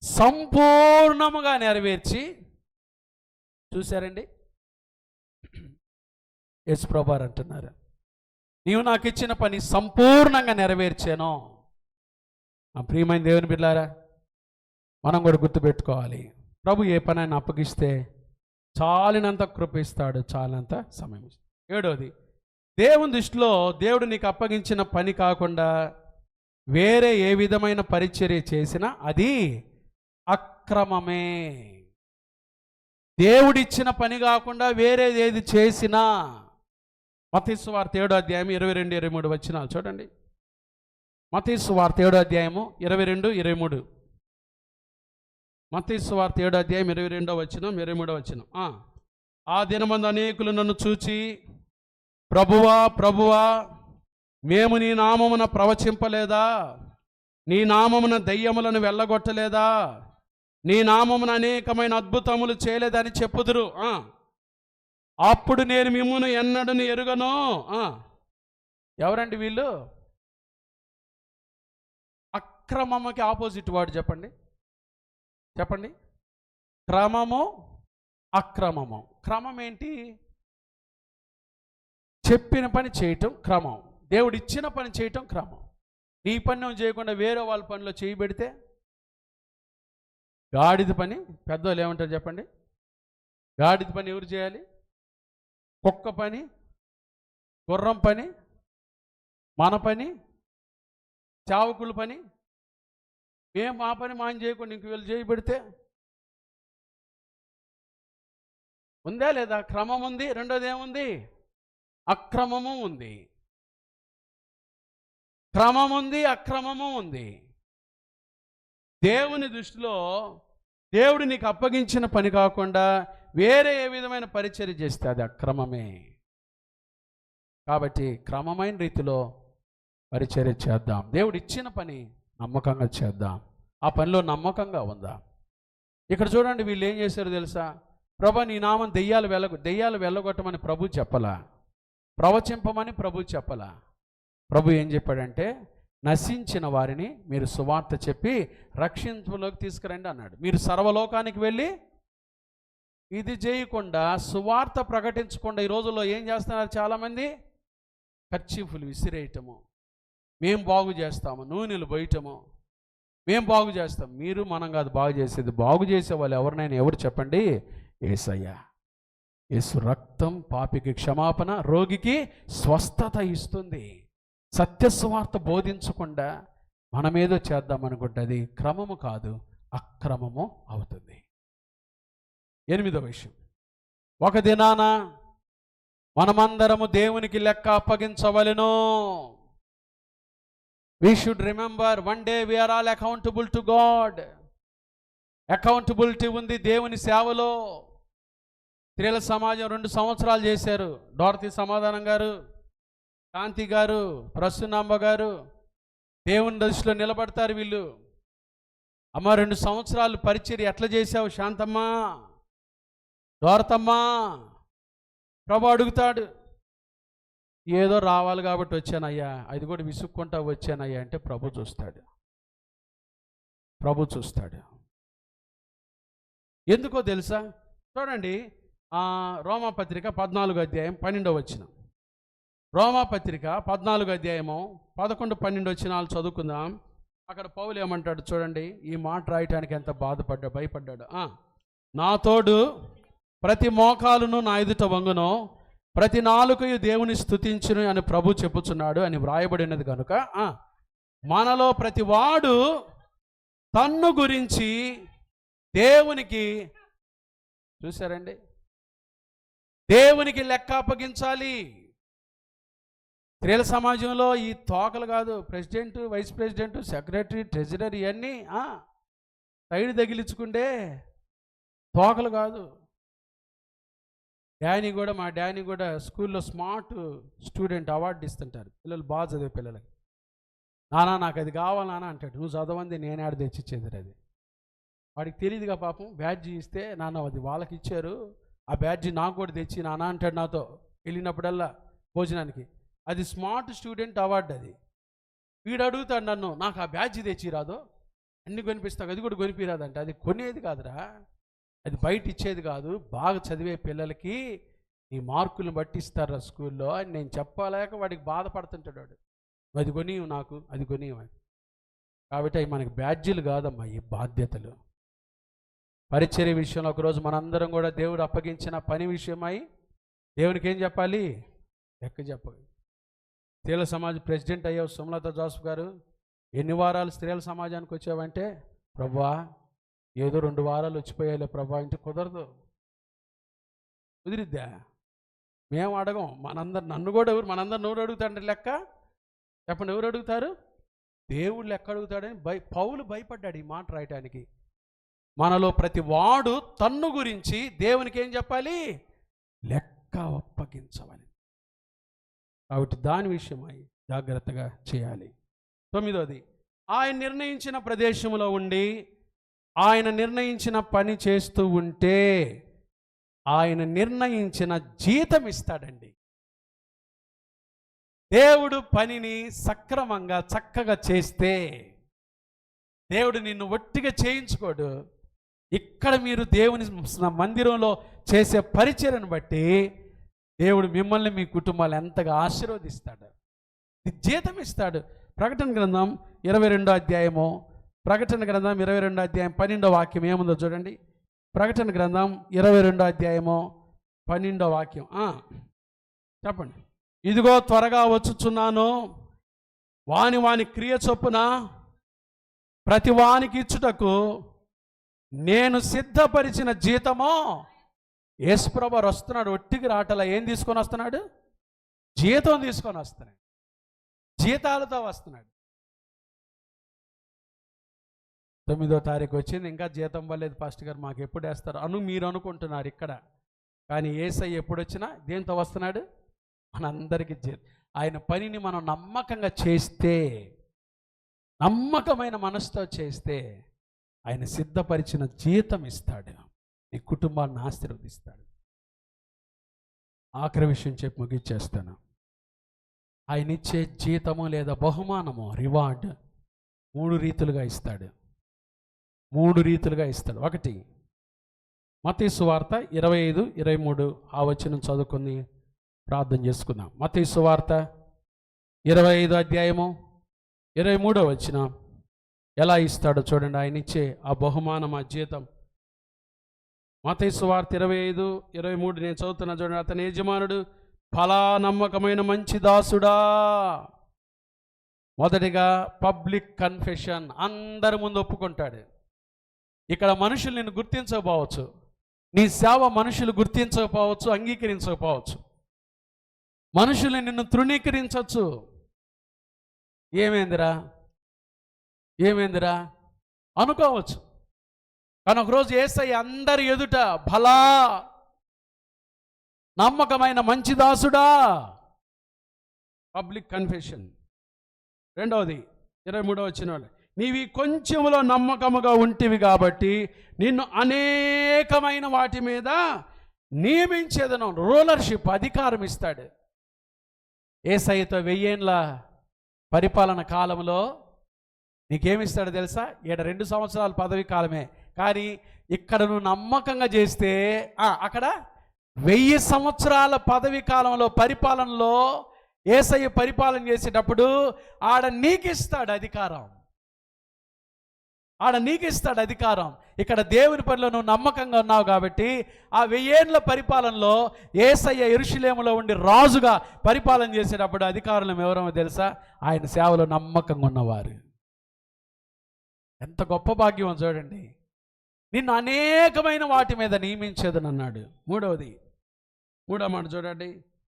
సంపూర్ణముగా నెరవేర్చి, చూశారండి, యేసుప్రభువు వారు అంటున్నారు, నీవు నాకు ఇచ్చిన పని సంపూర్ణంగా నెరవేర్చాను. ప్రియమైన దేవుని బిడ్డలారా, మనం కూడా గుర్తుపెట్టుకోవాలి, ప్రభు ఏ పని ఆయన అప్పగిస్తే చాలినంత కృప ఇస్తాడు, చాలినంత సమయం ఇస్తాడు. 7వది, దేవుని దృష్టిలో దేవుడు నీకు అప్పగించిన పని కాకుండా వేరే ఏ విధమైన పరిచర్య చేసినా అది అక్రమమే. దేవుడిచ్చిన పని కాకుండా వేరేది ఏది చేసినా, మత్తయి సువార్త 7వ అధ్యాయం 22, 23 వచనాలు చూడండి. మత్తయి సువార్త 7వ అధ్యాయము 22, 23. మత్తయి సువార్త 7వ అధ్యాయం 22వ వచనం, 23వ వచనం. ఆ దినమందు అనేకులు నన్ను చూచి, ప్రభువా ప్రభువా, మేము నీ నామమున ప్రవచింపలేదా? నీ నామమున దయ్యములను వెళ్ళగొట్టలేదా? నీ నామమున అనేకమైన అద్భుతములు చేయలేదని చెప్పుదురు. అప్పుడు నేను మిమ్మును ఎన్నడను ఎరుగను. ఎవరండి వీళ్ళు? అక్రమముకి ఆపోజిట్ వాడు చెప్పండి. చెప్పండి. క్రమము, అక్రమము. క్రమం ఏంటి? చెప్పిన పని చేయటం క్రమం. దేవుడు ఇచ్చిన పని చేయటం క్రమం. నీ పని నువ్వు చేయకుండా వేరే వాళ్ళ పనిలో చేయి పెడితే గాడిద పని. పెద్దవాళ్ళు ఏమంటారు చెప్పండి? గాడిద పని ఎవరు చేయాలి? కుక్క పని, గుర్రం పని, మన పని, చావకుల పని. ఏం మా పని మాయం చేయకుండా ఇంక వీళ్ళు చేయి పెడితే ఉందా లేదా? క్రమం ఉంది. రెండోది ఏముంది? అక్రమము ఉంది. క్రమం ఉంది, అక్రమము ఉంది. దేవుని దృష్టిలో దేవుడు నీకు అప్పగించిన పని కాకుండా వేరే ఏ విధమైన పరిచర్య చేస్తే అది అక్రమమే. కాబట్టి క్రమమైన రీతిలో పరిచర్య చేద్దాం. దేవుడు ఇచ్చిన పని నమ్మకంగా చేద్దాం. ఆ పనిలో నమ్మకంగా ఉందాం. ఇక్కడ చూడండి, వీళ్ళు ఏం చేశారు తెలుసా? ప్రభు నీ నామం దెయ్యాలు వెళ్ళగొట్టమని ప్రభు చెప్పలా, ప్రవచింపమని ప్రభు చెప్పలా. ప్రభు ఏం చెప్పాడంటే, నశించిన వారిని మీరు సువార్త చెప్పి రక్షింపులోకి తీసుకురండి అన్నాడు. మీరు సర్వలోకానికి వెళ్ళి ఇది చేయకుండా, సువార్త ప్రకటించకుండా ఈ రోజుల్లో ఏం చేస్తున్నారు చాలామంది? కర్చీఫులు విసిరేయటము, మేం బాగు చేస్తాము, నూనెలు పోయటము, మేం బాగు చేస్తాం. మీరు మనం కాదు బాగు చేసేది. బాగు చేసే వాళ్ళు ఎవరినైనా ఎవరు చెప్పండి? యేసయ్య. యేసు రక్తం పాపికి క్షమాపణ, రోగికి స్వస్థత ఇస్తుంది. సత్య సువార్త బోధించకుండా మనమేదో చేద్దామనుకుంటే అది క్రమము కాదు, అక్రమము అవుతుంది. 8వ విషయం, ఒక దినాన మనమందరము దేవునికి లెక్క అప్పగించవలెను. We should remember one day we are all accountable to God. Accountability ఉంది దేవుని సేవలో. స్త్రీల సమాజం 2 సంవత్సరాలు చేశారు. డోరతి సమాధానం గారు, కాంతి గారు, ప్రసన్నాంబ గారు దేవుని దృష్టిలో నిలబడతారు. వీళ్ళు అమ్మ 2 సంవత్సరాలు పరిచర్య ఎట్లా చేశావు శాంతమ్మా, డోరతమ్మా? ప్రభు అడుగుతాడు, ఏదో రావాలి కాబట్టి వచ్చానయ్యా, అది కూడా విసుక్కుంటా వచ్చానయ్యా అంటే ప్రభు చూస్తాడు. ప్రభు చూస్తాడు. ఎందుకో తెలుసా? చూడండి, రోమాపత్రిక 14వ అధ్యాయం 12వ వచనం. రోమాపత్రిక 14వ అధ్యాయము 11, 12 వచనాలు చదువుకుందాం. అక్కడ పౌలు ఏమంటాడు చూడండి. ఈ మాట రాయటానికి ఎంత భయపడ్డాడు. నా తోడు ప్రతి మోకాలును నా ఎదుట వంగును, ప్రతి నాలుకయు దేవుని స్తుతించును అని ప్రభు చెప్పుచున్నాడు అని వ్రాయబడినది కనుక మనలో ప్రతి వాడు తన్ను గురించి దేవునికి, చూసారండి, దేవునికి లెక్క అప్పగించాలి. స్త్రీల సమాజంలో ఈ తోకలు కాదు, president, vice president, secretary, treasurer ఇవన్నీ సైడ్ తగిలించుకుంటే తోకలు కాదు. మా డానీ కూడా స్కూల్లో స్మార్ట్ స్టూడెంట్ అవార్డు ఇస్తుంటారు, పిల్లలు బాగా చదివే పిల్లలకి. నానా నాకు అది కావాలి నాన్న అంటాడు. నువ్వు చదవంది నేనే ఆడ తెచ్చిచ్చేది అది. వాడికి తెలియదుగా పాపం. బ్యాడ్జి ఇస్తే నాన్న అది వాళ్ళకి ఇచ్చారు, ఆ బ్యాడ్జి నాకు కూడా తెచ్చి నాన్న అంటాడు నాతో వెళ్ళినప్పుడల్లా భోజనానికి. అది స్మార్ట్ స్టూడెంట్ అవార్డు. అది వీడు అడుగుతాడు నన్ను, నాకు ఆ బ్యాడ్జి తెచ్చి రాదు, అన్ని కొనిపిస్తావు, అది కూడా కొనిపిరాదంట. అది కొనేది కాదురా, అది బయట ఇచ్చేది కాదు, బాగా చదివే పిల్లలకి ఈ మార్కులను బట్టి ఇస్తారా స్కూల్లో అని నేను చెప్పలేక వాడికి బాధపడుతుంటాడు వాడు. అది కొనివు నాకు, అది కొనివు. కాబట్టి అవి మనకి బ్యాడ్జీలు కాదమ్మా, ఈ బాధ్యతలు. పరిచర్య విషయంలో ఒకరోజు మనందరం కూడా దేవుడు అప్పగించిన పని విషయమై దేవునికి ఏం చెప్పాలి? లెక్క చెప్పాలి. స్త్రీల సమాజ ప్రెసిడెంట్ అయ్యావు సుమలత జోసఫ్ గారు, ఎన్ని వారాలు స్త్రీల సమాజానికి వచ్చావంటే, ప్రభువా ఏదో 2 వారాలు వచ్చిపోయాలే ప్రభా అంటే కుదరదు. కుదిరిద్దా? మేము అడగం. నన్ను కూడా మనందరు ఎవరు అడుగుతాడంటే లెక్క చెప్పండి, ఎవరు అడుగుతారు? దేవుడు లెక్క అడుగుతాడని పౌలు భయపడ్డాడు ఈ మాట రాయటానికి. మనలో ప్రతి వాడు తన్ను గురించి దేవునికి ఏం చెప్పాలి? లెక్క అప్పగించవాలి. కాబట్టి దాని విషయమై జాగ్రత్తగా చేయాలి. 9వది, ఆయన నిర్ణయించిన ప్రదేశంలో ఉండి ఆయన నిర్ణయించిన పని చేస్తూ ఉంటే ఆయన నిర్ణయించిన జీతం ఇస్తాడండి. దేవుడు పనిని సక్రమంగా చక్కగా చేస్తే దేవుడు నిన్ను ఒట్టిగా చేయించుకోడు. ఇక్కడ మీరు దేవుని మందిరంలో చేసే పరిచర్యను బట్టి దేవుడు మిమ్మల్ని మీ కుటుంబాలు ఎంతగా ఆశీర్వదిస్తాడు, జీతం ఇస్తాడు. ప్రకటన గ్రంథం 22వ అధ్యాయము, ప్రకటన గ్రంథం 22వ అధ్యాయం 12వ వాక్యం ఏముందో చూడండి. ప్రకటన గ్రంథం 22వ అధ్యాయము 12వ వాక్యం చెప్పండి. ఇదిగో త్వరగా వచ్చుచున్నాను, వాని క్రియ చొప్పున ప్రతి వానికి ఇచ్చుటకు నేను సిద్ధపరిచిన జీతమో. యేసుప్రభు వస్తున్నాడు, ఒట్టికి రాటలా. ఏం తీసుకొని వస్తున్నాడు? జీతం తీసుకొని వస్తున్నాడు, జీతాలతో వస్తున్నాడు. 9వ తారీఖు వచ్చింది, ఇంకా జీతం వల్లేదు పాస్టర్ గారు, మాకు ఎప్పుడు వేస్తారు మీరు అనుకుంటున్నారు ఇక్కడ. కానీ యేసయ్య ఎప్పుడు వచ్చినా దేంతో వస్తున్నాడు? మనందరికీ ఆయన పనిని మనం నమ్మకంగా చేస్తే, నమ్మకమైన మనసుతో చేస్తే ఆయన సిద్ధపరిచిన జీతం ఇస్తాడు, నీ కుటుంబాన్ని ఆశీర్వదిస్తాడు. ఆఖరి విషయం చెప్పి ముగిచ్చేస్తాను. ఆయన ఇచ్చే జీతము లేదా బహుమానము, రివార్డ్ 3 రీతులుగా ఇస్తాడు. 3 రీతులుగా ఇస్తాడు. 1, మత్తయి సువార్త 25-23 ఆ వచనం చదువుకొని ప్రార్థన చేసుకుందాం. మత్తయి సువార్త 25వ అధ్యాయము 23వ వచనం ఎలా ఇస్తాడో చూడండి. ఆయన ఇచ్చే ఆ బహుమానం, ఆ జీతం. మత్తయి సువార్త 25-23 నేను చదువుతున్నా చూడండి. అతని యజమానుడు, ఫలా నమ్మకమైన మంచి దాసుడా. మొదటిగా పబ్లిక్ కన్ఫెషన్, అందరి ముందు ఒప్పుకుంటాడు. ఇక్కడ మనుషులు నిన్ను గుర్తించకపోవచ్చు, నీ సేవ మనుషులు గుర్తించకపోవచ్చు, అంగీకరించకపోవచ్చు, మనుషులు నిన్ను తృణీకరించవచ్చు. ఏమైందిరా అనుకోవచ్చు. కానీ ఒకరోజు యేసయ్య అందరి ఎదుట, భలా నమ్మకమైన మంచి దాసుడా, పబ్లిక్ కన్ఫెషన్. 2వది 23వ వచనం, నీవి కొంచెములో నమ్మకముగా ఉంటివి కాబట్టి నిన్ను అనేకమైన వాటి మీద నియమించేదను. రూలర్షిప్, అధికారం ఇస్తాడు. యేసయ్యతో 1000 ఏండ్ల పరిపాలన కాలంలో నీకేమిస్తాడో తెలుసా? 2 సంవత్సరాల పదవి కాలమే, కానీ ఇక్కడ నువ్వు నమ్మకంగా చేస్తే అక్కడ 1000 సంవత్సరాల పదవి కాలంలో, పరిపాలనలో యేసయ్య పరిపాలన చేసేటప్పుడు ఆడ నీకిస్తాడు అధికారం. ఇక్కడ దేవుని పనిలో నువ్వు నమ్మకంగా ఉన్నావు కాబట్టి ఆ 1000 ఏండ్ల పరిపాలనలో యేసయ్య యెరూషలేములో ఉండి రాజుగా పరిపాలన చేసేటప్పుడు అధికారులు ఎవరో తెలుసా? ఆయన సేవలో నమ్మకంగా ఉన్నవారు. ఎంత గొప్ప భాగ్యం చూడండి. నిన్ను అనేకమైన వాటి మీద నియమించేదని అన్నాడు. 3వ మాట చూడండి.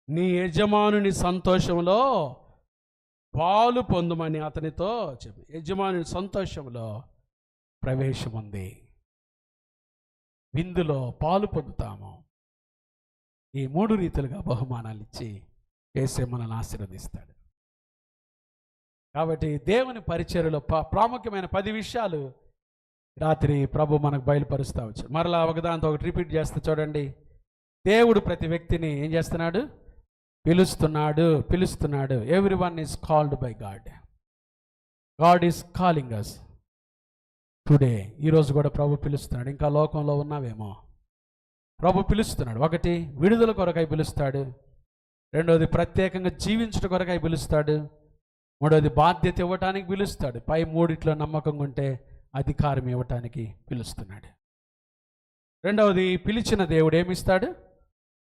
నీ యజమానుని సంతోషంలో పాలు పొందుమని అతనితో చెప్పి, యజమానుని సంతోషంలో ప్రవేశం ఉంది, విందులో పాలు పొందుతాము. ఈ 3 రీతిలుగా బహుమానాలు ఇచ్చి యేసే మనల్ని ఆశీర్వదిస్తాడు. కాబట్టి దేవుని పరిచర్యలో ప్రాముఖ్యమైన 10 విషయాలు రాత్రి ప్రభు మనకు బయలుపరుస్తూ వచ్చాడు. మరలా ఒకదాంతో ఒకటి రిపీట్ చేస్తే చూడండి. దేవుడు ప్రతి వ్యక్తిని ఏం చేస్తున్నాడు? పిలుస్తున్నాడు. Everyone is called by God. God is calling us today. ఈరోజు కూడా ప్రభు పిలుస్తున్నాడు. ఇంకా లోకంలో ఉన్నావేమో, ప్రభు పిలుస్తున్నాడు. ఒకటి, విడుదల కొరకై పిలుస్తాడు. రెండవది, ప్రత్యేకంగా జీవించడం కొరకై పిలుస్తాడు. మూడవది, బాధ్యత ఇవ్వటానికి పిలుస్తాడు. పై 3 నమ్మకంగా ఉంటే అధికారం ఇవ్వటానికి పిలుస్తున్నాడు. రెండవది, పిలిచిన దేవుడు ఏమిస్తాడు?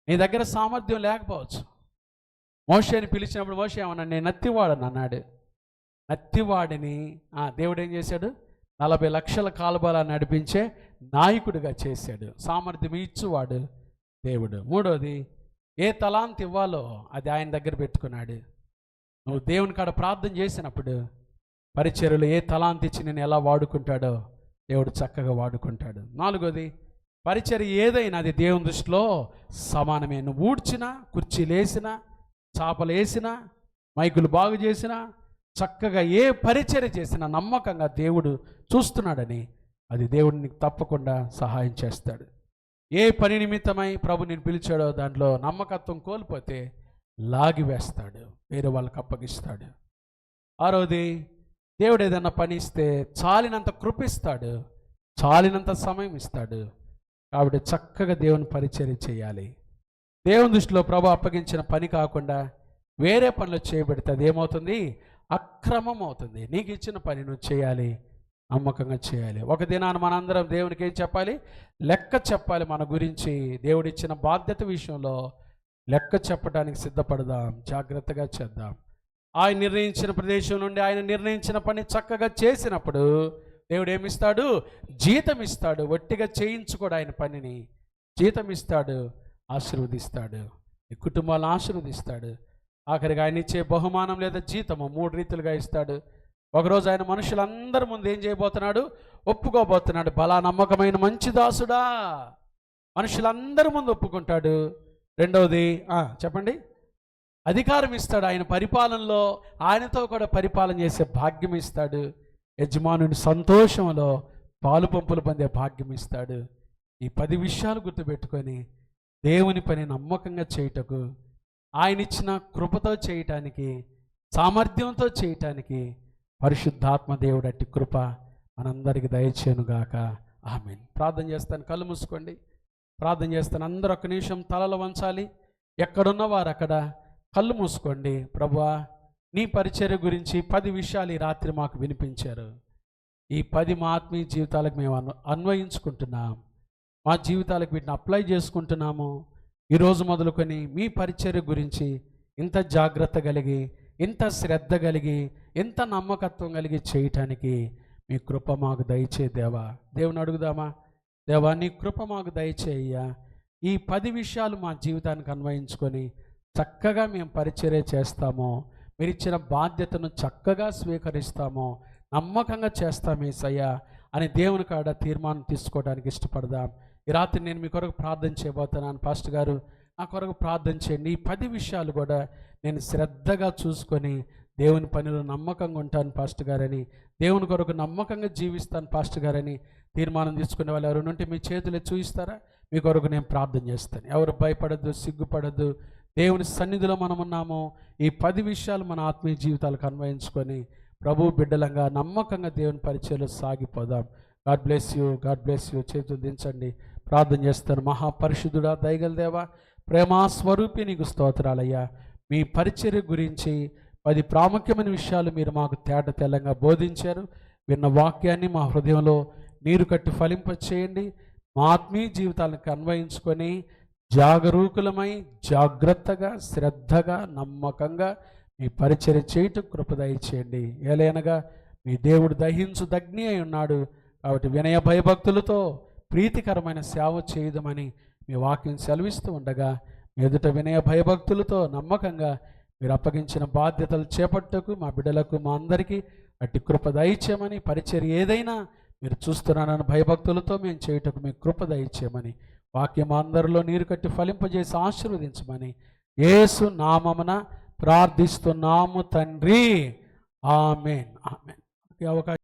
నీ దగ్గర సామర్థ్యం లేకపోవచ్చు. మోషేని పిలిచినప్పుడు మోషే ఏమన్నా, నేను నత్తివాడని అన్నాడు. నత్తివాడిని దేవుడు ఏం చేశాడు? 40 లక్షల కాల్బలాన్ని నడిపించే నాయకుడిగా చేశాడు. సామర్థ్యం ఇచ్చువాడు దేవుడు. మూడవది, ఏ తలాంత్ ఇవ్వాలో అది ఆయన దగ్గర పెట్టుకున్నాడు. నువ్వు దేవుని కాడ ప్రార్థన చేసినప్పుడు పరిచర్యలు ఏ తలాంత్ ఇచ్చి నేను ఎలా వాడుకుంటాడో దేవుడు చక్కగా వాడుకుంటాడు. నాలుగోది, పరిచర్య ఏదైనా అది దేవుని దృష్టిలో సమానమే. నువ్వు ఊడ్చినా, కుర్చీలు వేసినా, చాపలు వేసినా, మైకులు బాగు చేసినా, చక్కగా ఏ పరిచర్య చేసినా నమ్మకంగా దేవుడు చూస్తున్నాడని అది దేవుడు నీకు తప్పకుండా సహాయం చేస్తాడు. ఏ పని నిమిత్తమై ప్రభు నేను పిలిచాడో దాంట్లో నమ్మకత్వం కోల్పోతే లాగివేస్తాడు, వేరే వాళ్ళకి అప్పగిస్తాడు. ఆరోది, దేవుడు ఏదన్నా పని ఇస్తే చాలినంత కృపిస్తాడు, చాలినంత సమయం ఇస్తాడు. కాబట్టి చక్కగా దేవుని పరిచర్య చేయాలి. దేవుని దృష్టిలో ప్రభు అప్పగించిన పని కాకుండా వేరే పనులు చేయబడితే అది ఏమవుతుంది? అక్రమం అవుతుంది. నీకు ఇచ్చిన పని నువ్వు చేయాలి, నమ్మకంగా చేయాలి. ఒక దినాన్ని మనందరం దేవునికి ఏం చెప్పాలి? లెక్క చెప్పాలి. మన గురించి దేవుడిచ్చిన బాధ్యత విషయంలో లెక్క చెప్పడానికి సిద్ధపడదాం, జాగ్రత్తగా చేద్దాం. ఆయన నిర్ణయించిన ప్రదేశం నుండి ఆయన నిర్ణయించిన పని చక్కగా చేసినప్పుడు దేవుడు ఏమిస్తాడు? జీతం ఇస్తాడు. ఒట్టిగా చేయించుకోడు ఆయన పనిని, జీతం ఇస్తాడు, ఆశీర్వదిస్తాడు, ఈ కుటుంబాలను ఆశీర్వదిస్తాడు. ఆఖరిగా ఆయన ఇచ్చే బహుమానం లేదా జీతము 3 రీతులుగా ఇస్తాడు. ఒకరోజు ఆయన మనుషులందరి ముందు ఏం చేయబోతున్నాడు? ఒప్పుకోబోతున్నాడు. బలా నమ్మకమైన మంచి దాసుడా, మనుషులందరి ముందు ఒప్పుకుంటాడు. రెండవది చెప్పండి, అధికారం ఇస్తాడు. ఆయన పరిపాలనలో ఆయనతో కూడా పరిపాలన చేసే భాగ్యం ఇస్తాడు. యజమానుని సంతోషంలో పాలు పంపులు పొందే భాగ్యం ఇస్తాడు. ఈ 10 విషయాలు గుర్తుపెట్టుకొని దేవుని పని నమ్మకంగా చేయుటకు, ఆయన ఇచ్చిన కృపతో చేయటానికి, సామర్థ్యంతో చేయటానికి పరిశుద్ధాత్మ దేవుడు అట్టి కృప మనందరికి దయచేయునుగాక. ఆమేన్. ప్రార్థన చేస్తాను. కళ్ళు మూసుకోండి. ప్రార్థన చేస్తాను. అందరూ 1 నిమిషం తలలు వంచాలి. ఎక్కడున్న వారు అక్కడ కళ్ళు మూసుకోండి. ప్రభువా, నీ పరిచర్య గురించి 10 విషయాలు ఈ రాత్రి మాకు వినిపించారు. ఈ 10 మా ఆత్మీయ జీవితాలకు మేము అన్వయించుకుంటున్నాం, మా జీవితాలకు వీటిని అప్లై చేసుకుంటున్నాము. ఈరోజు మొదలుకొని మీ పరిచర్య గురించి ఇంత జాగ్రత్త కలిగి, ఇంత శ్రద్ధ కలిగి, ఇంత నమ్మకత్వం కలిగి చేయటానికి మీ కృప మాకు దయచే దేవా. దేవుని అడుగుదామా? దేవా, నీ కృప మాకు దయచేయ్యా. ఈ 10 విషయాలు మా జీవితానికి అన్వయించుకొని చక్కగా మేము పరిచర్య చేస్తామో, మీరు ఇచ్చిన బాధ్యతను చక్కగా స్వీకరిస్తామో, నమ్మకంగా చేస్తామేసయ్యా అని దేవుని కాడ తీర్మానం తీసుకోవడానికి ఇష్టపడదాం. ఈ రాత్రి నేను మీ కొరకు ప్రార్థన చేయబోతున్నాను. పాస్టర్ గారు, నా కొరకు ప్రార్థన చేయండి. ఈ 10 విషయాలు కూడా నేను శ్రద్ధగా చూసుకొని దేవుని పనిలో నమ్మకంగా ఉంటాను పాస్టర్ గారని, దేవుని కొరకు నమ్మకంగా జీవిస్తాను పాస్టర్ గారని తీర్మానం తీసుకునే వాళ్ళు ఎవరు ఉంటే మీ చేతులు చూపిస్తారా? మీ కొరకు నేను ప్రార్థన చేస్తాను. ఎవరు భయపడద్దు, సిగ్గుపడద్దు. దేవుని సన్నిధిలో మనం ఉన్నాము. ఈ 10 విషయాలు మన ఆత్మీయ జీవితాలకు అన్వయించుకొని ప్రభు బిడ్డలంగా నమ్మకంగా దేవుని పరిచయలో సాగిపోదాం. God bless you, God bless you. చేతులు దించండి. ప్రార్థన చేస్తాను. మహాపరిశుద్ధుడా, దయగల దేవా, ప్రేమా స్వరూపి, నీకు స్తోత్రాలయ్యా. మీ పరిచర్య గురించి 10 ప్రాముఖ్యమైన విషయాలు మీరు మాకు తేట తెల్లంగా బోధించారు. విన్న వాక్యాన్ని మా హృదయంలో నీరు కట్టి ఫలింపచేయండి. మా ఆత్మీయ జీవితాలకు అన్వయించుకొని జాగరూకులమై జాగ్రత్తగా, శ్రద్ధగా, నమ్మకంగా మీ పరిచర్య చేయటం కృప దయచేయండి. ఏలైనగా మీ దేవుడు దహించు దగ్ని అయి ఉన్నాడు. కాబట్టి వినయ భయభక్తులతో ప్రీతికరమైన సేవ చేయదమని మీ వాక్యం సెలవిస్తూ ఉండగా ఎదుట వినయ భయభక్తులతో నమ్మకంగా మీరు అప్పగించిన బాధ్యతలు చేపట్టకు మా బిడ్డలకు మా అందరికీ అట్టి కృప దయచేయమని, పరిచర్య ఏదైనా మీరు చూస్తున్నానని భయభక్తులతో మేము చేయుటకు మీ కృప దయచేయమని, వాక్యం అందరిలో నీరు కట్టి ఫలింపజేసి ఆశీర్వదించమని యేసు నామమున ప్రార్థిస్తున్నాము తండ్రి. ఆమేన్. ఆమేన్. అవకాశం